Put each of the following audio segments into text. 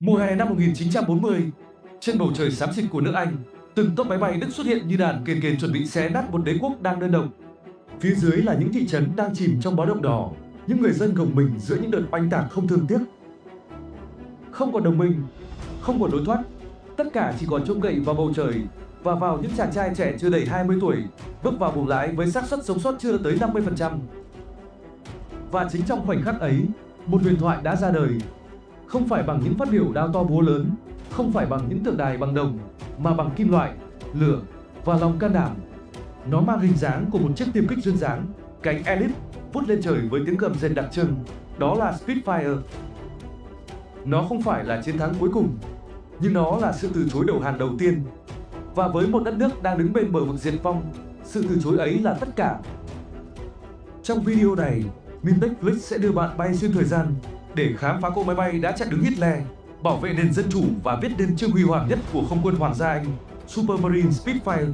Mùa hè năm 1940, trên bầu trời xám xịt của nước Anh, từng tốp máy bay Đức xuất hiện như đàn kền kền chuẩn bị xé nát một đế quốc đang đơn độc. Phía dưới là những thị trấn đang chìm trong báo động đỏ, những người dân gồng mình giữa những đợt oanh tạc không thương tiếc. Không còn đồng minh, không còn lối thoát, tất cả chỉ còn trông cậy vào bầu trời và vào những chàng trai trẻ chưa đầy 20 tuổi bước vào buồng lái với xác suất sống sót chưa tới 50%. Và chính trong khoảnh khắc ấy, một huyền thoại đã ra đời. Không phải bằng những phát biểu đao to búa lớn, không phải bằng những tượng đài bằng đồng, mà bằng kim loại, lửa và lòng can đảm. Nó mang hình dáng của một chiếc tiêm kích duyên dáng, cánh elite vút lên trời với tiếng gầm rền đặc trưng. Đó là Spitfire. Nó không phải là chiến thắng cuối cùng, nhưng nó là sự từ chối đầu hàng đầu tiên. Và với một đất nước đang đứng bên bờ vực diệt vong, sự từ chối ấy là tất cả. Trong video này, Mintech sẽ đưa bạn bay xuyên thời gian để khám phá cỗ máy bay đã chặn đứng Hitler, bảo vệ nền dân chủ và viết nên chương huy hoàng nhất của không quân Hoàng gia Anh, Supermarine Spitfire.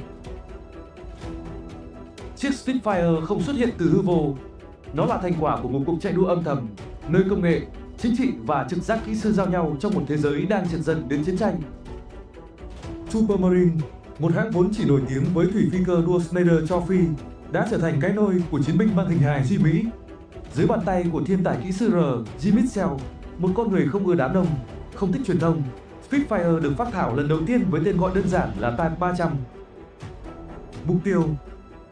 Chiếc Spitfire không xuất hiện từ hư vô. Nó là thành quả của một cuộc chạy đua âm thầm, nơi công nghệ, chính trị và trực giác kỹ sư giao nhau trong một thế giới đang trượt dần đến chiến tranh. Supermarine, một hãng vốn chỉ nổi tiếng với thủy phi cơ đua Schneider cho phi, đã trở thành cái nôi của chiến binh mang hình hài Duy Mỹ. Dưới bàn tay của thiên tài kỹ sư Jim Mitchell, một con người không ưa đám đông, không thích truyền thông, Spitfire được phác thảo lần đầu tiên với tên gọi đơn giản là Type 300. Mục tiêu: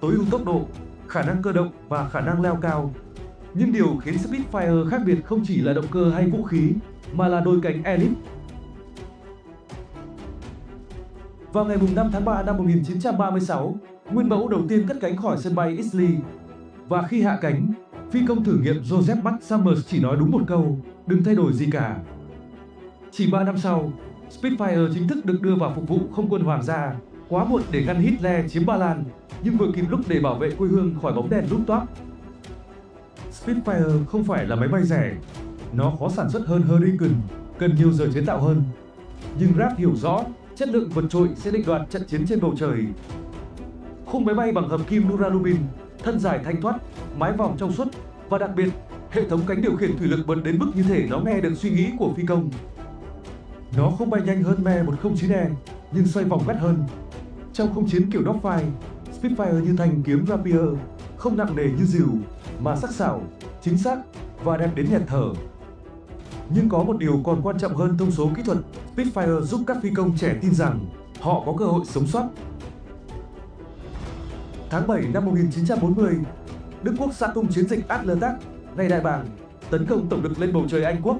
tối ưu tốc độ, khả năng cơ động và khả năng leo cao. Nhưng điều khiến Spitfire khác biệt không chỉ là động cơ hay vũ khí, mà là đôi cánh elite. Vào ngày 5 tháng 3 năm 1936, nguyên mẫu đầu tiên cất cánh khỏi sân bay Eastleigh. Và khi hạ cánh, phi công thử nghiệm Joseph Max Summers chỉ nói đúng một câu: đừng thay đổi gì cả. Chỉ 3 năm sau, Spitfire chính thức được đưa vào phục vụ không quân Hoàng gia. Quá muộn để ngăn Hitler chiếm Ba Lan, nhưng vừa kịp lúc để bảo vệ quê hương khỏi bóng đèn lúc toác. Spitfire không phải là máy bay rẻ, nó khó sản xuất hơn Hurricane, cần nhiều giờ chế tạo hơn. Nhưng Wright hiểu rõ, chất lượng vượt trội sẽ định đoạt trận chiến trên bầu trời. Khung máy bay bằng hợp kim Duralumine, thân dài thanh thoát, mái vòm trong suốt và đặc biệt, hệ thống cánh điều khiển thủy lực bật đến mức như thể nó nghe được suy nghĩ của phi công. Nó không bay nhanh hơn Me-109E, nhưng xoay vòng quét hơn. Trong không chiến kiểu dogfight, Spitfire như thanh kiếm rapier, không nặng nề như rìu, mà sắc sảo, chính xác và đẹp đến nghẹt thở. Nhưng có một điều còn quan trọng hơn thông số kỹ thuật, Spitfire giúp các phi công trẻ tin rằng họ có cơ hội sống sót. Tháng 7 năm 1940, Đức Quốc sa tung chiến dịch Atlantic, ngày đại bàng, tấn công tổng lực lên bầu trời Anh Quốc.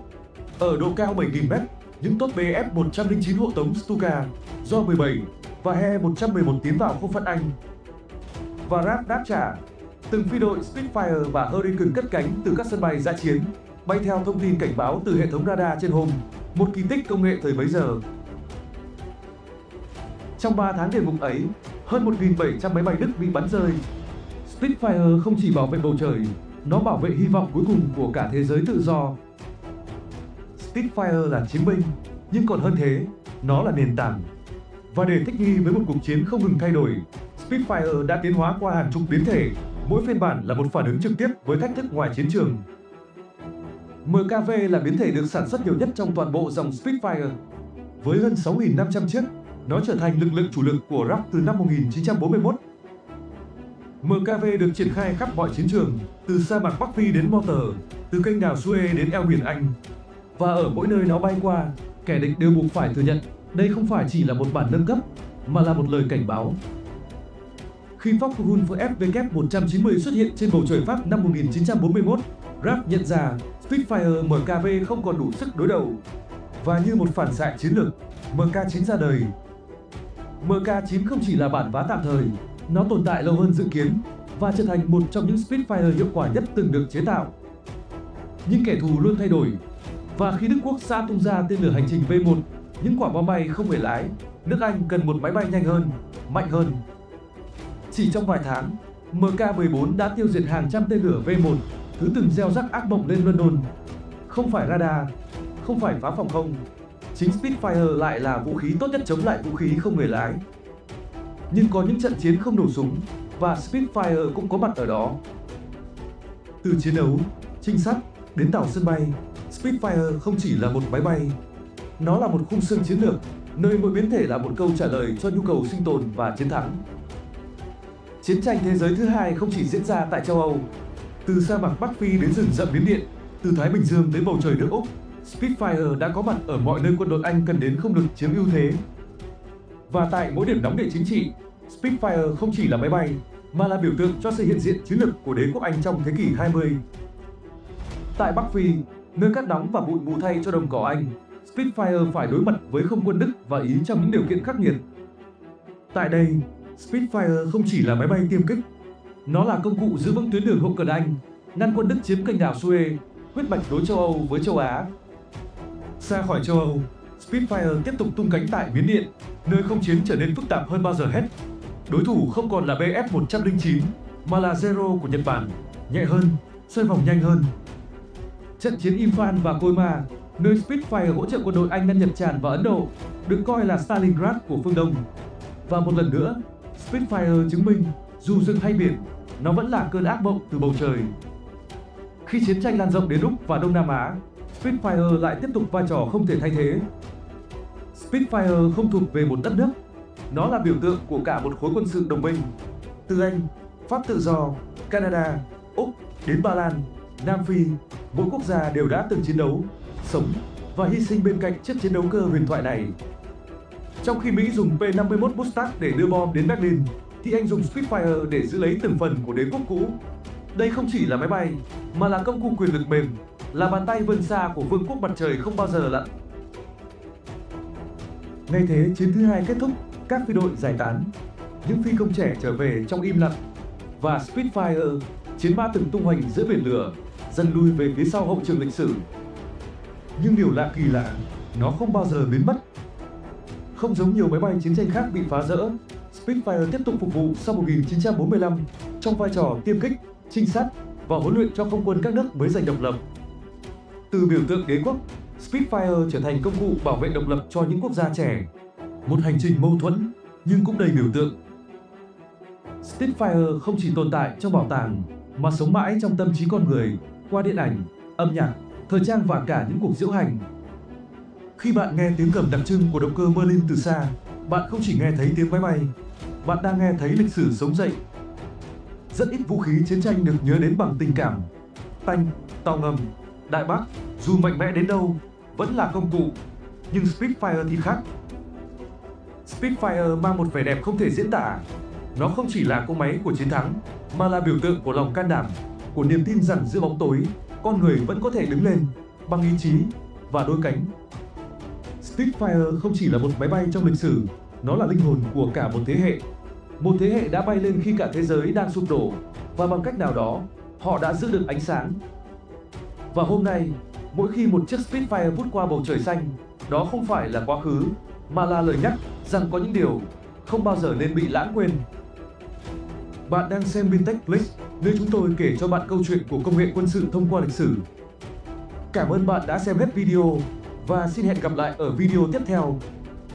Ở độ cao 7.000 m, những tốt Bf-109 hộ tống Stuka do 17 và He-111 tiến vào không phận Anh. Và Raff đáp trả, từng phi đội Spitfire và Hurricane cất cánh từ các sân bay dã chiến, bay theo thông tin cảnh báo từ hệ thống radar trên hôm, một kỳ tích công nghệ thời bấy giờ. Trong 3 tháng điền ngục ấy, hơn 1.700 máy bay Đức bị bắn rơi. Spitfire không chỉ bảo vệ bầu trời, nó bảo vệ hy vọng cuối cùng của cả thế giới tự do. Spitfire là chiến binh, nhưng còn hơn thế, nó là nền tảng. Và để thích nghi với một cuộc chiến không ngừng thay đổi, Spitfire đã tiến hóa qua hàng chục biến thể, mỗi phiên bản là một phản ứng trực tiếp với thách thức ngoài chiến trường. MKV là biến thể được sản xuất nhiều nhất trong toàn bộ dòng Spitfire. Với hơn 6.500 chiếc, nó trở thành lực lượng chủ lực của RAF từ năm 1941. MKV được triển khai khắp mọi chiến trường, từ sa mạc Bắc Phi đến Mortar, từ kênh đào Suez đến eo biển Anh. Và ở mỗi nơi nó bay qua, kẻ địch đều buộc phải thừa nhận đây không phải chỉ là một bản nâng cấp, mà là một lời cảnh báo. Khi Focke-Wulf FW-190 xuất hiện trên bầu trời Pháp năm 1941, RAF nhận ra Spitfire MKV không còn đủ sức đối đầu. Và như một phản xạ chiến lược, Mk9 ra đời. Mk9 không chỉ là bản vá tạm thời, nó tồn tại lâu hơn dự kiến và trở thành một trong những Spitfire hiệu quả nhất từng được chế tạo. Nhưng kẻ thù luôn thay đổi. Và khi Đức Quốc sa tung ra tên lửa hành trình V1, những quả bom bay không người lái, nước Anh cần một máy bay nhanh hơn, mạnh hơn. Chỉ trong vài tháng, Mk14 đã tiêu diệt hàng trăm tên lửa V1, thứ từng gieo rắc ác mộng lên London. Không phải radar, không phải phá phòng không, chính Spitfire lại là vũ khí tốt nhất chống lại vũ khí không người lái. Nhưng có những trận chiến không nổ súng, và Spitfire cũng có mặt ở đó. Từ chiến đấu, trinh sát đến tàu sân bay, Spitfire không chỉ là một máy bay, Nó là một khung xương chiến lược, nơi mỗi biến thể là một câu trả lời cho nhu cầu sinh tồn và chiến thắng. Chiến tranh thế giới thứ hai không chỉ diễn ra tại châu Âu. Từ sa mạc Bắc Phi đến rừng rậm Miến Điện, từ Thái Bình Dương tới bầu trời nước Úc, Spitfire đã có mặt ở mọi nơi quân đội Anh cần đến không được chiếm ưu thế. Và tại mỗi điểm nóng địa chính trị, Spitfire không chỉ là máy bay, mà là biểu tượng cho sự hiện diện chiến lược của đế quốc Anh trong thế kỷ 20. Tại Bắc Phi, nơi cát nóng và bụi mù thay cho đồng cỏ Anh, Spitfire phải đối mặt với không quân Đức và Ý trong những điều kiện khắc nghiệt. Tại đây, Spitfire không chỉ là máy bay tiêm kích, nó là công cụ giữ vững tuyến đường hậu cần Anh, ngăn quân Đức chiếm kênh đảo Suez, huyết mạch nối châu Âu với châu Á. Xa khỏi châu Âu, Spitfire tiếp tục tung cánh tại Miến Điện, nơi không chiến trở nên phức tạp hơn bao giờ hết. Đối thủ không còn là Bf-109, mà là Zero của Nhật Bản, nhẹ hơn, xoay vòng nhanh hơn. Trận chiến Imphal và Koima, nơi Spitfire hỗ trợ quân đội Anh ngăn Nhật tràn vào Ấn Độ, được coi là Stalingrad của phương Đông. Và một lần nữa, Spitfire chứng minh, dù rừng hay biển, nó vẫn là cơn ác mộng từ bầu trời. Khi chiến tranh lan rộng đến Úc và Đông Nam Á, Spitfire lại tiếp tục vai trò không thể thay thế. Spitfire không thuộc về một đất nước, nó là biểu tượng của cả một khối quân sự đồng minh. Từ Anh, Pháp Tự Do, Canada, Úc đến Ba Lan, Nam Phi, mỗi quốc gia đều đã từng chiến đấu, sống và hy sinh bên cạnh chiếc chiến đấu cơ huyền thoại này. Trong khi Mỹ dùng P-51 Mustang để đưa bom đến Berlin, thì Anh dùng Spitfire để giữ lấy từng phần của đế quốc cũ. Đây không chỉ là máy bay, mà là công cụ quyền lực mềm, là bàn tay vươn xa của vương quốc mặt trời không bao giờ lặn. Ngay thế, chiến thứ hai kết thúc, các phi đội giải tán, những phi công trẻ trở về trong im lặng, và Spitfire, chiến mã từng tung hoành giữa biển lửa, dần lui về phía sau hậu trường lịch sử. Nhưng điều lạ kỳ lạ, nó không bao giờ biến mất. Không giống nhiều máy bay chiến tranh khác bị phá rỡ, Spitfire tiếp tục phục vụ sau 1945 trong vai trò tiêm kích, trinh sát và huấn luyện cho không quân các nước mới giành độc lập. Từ biểu tượng đế quốc, Spitfire trở thành công cụ bảo vệ độc lập cho những quốc gia trẻ. Một hành trình mâu thuẫn nhưng cũng đầy biểu tượng. Spitfire không chỉ tồn tại trong bảo tàng mà sống mãi trong tâm trí con người qua điện ảnh, âm nhạc, thời trang và cả những cuộc diễu hành. Khi bạn nghe tiếng gầm đặc trưng của động cơ Merlin từ xa, bạn không chỉ nghe thấy tiếng máy bay, bạn đang nghe thấy lịch sử sống dậy. Rất ít vũ khí chiến tranh được nhớ đến bằng tình cảm. Tank, tàu ngầm, đại bác, dù mạnh mẽ đến đâu, vẫn là công cụ. Nhưng Spitfire thì khác. Spitfire mang một vẻ đẹp không thể diễn tả. Nó không chỉ là cỗ máy của chiến thắng, mà là biểu tượng của lòng can đảm, của niềm tin rằng giữa bóng tối, con người vẫn có thể đứng lên bằng ý chí và đôi cánh. Spitfire không chỉ là một máy bay trong lịch sử, nó là linh hồn của cả một thế hệ. Một thế hệ đã bay lên khi cả thế giới đang sụp đổ, và bằng cách nào đó, họ đã giữ được ánh sáng. Và hôm nay, mỗi khi một chiếc Spitfire vút qua bầu trời xanh, đó không phải là quá khứ, mà là lời nhắc rằng có những điều không bao giờ nên bị lãng quên. Bạn đang xem Bintechflix, nơi chúng tôi kể cho bạn câu chuyện của công nghệ quân sự thông qua lịch sử. Cảm ơn bạn đã xem hết video, và xin hẹn gặp lại ở video tiếp theo.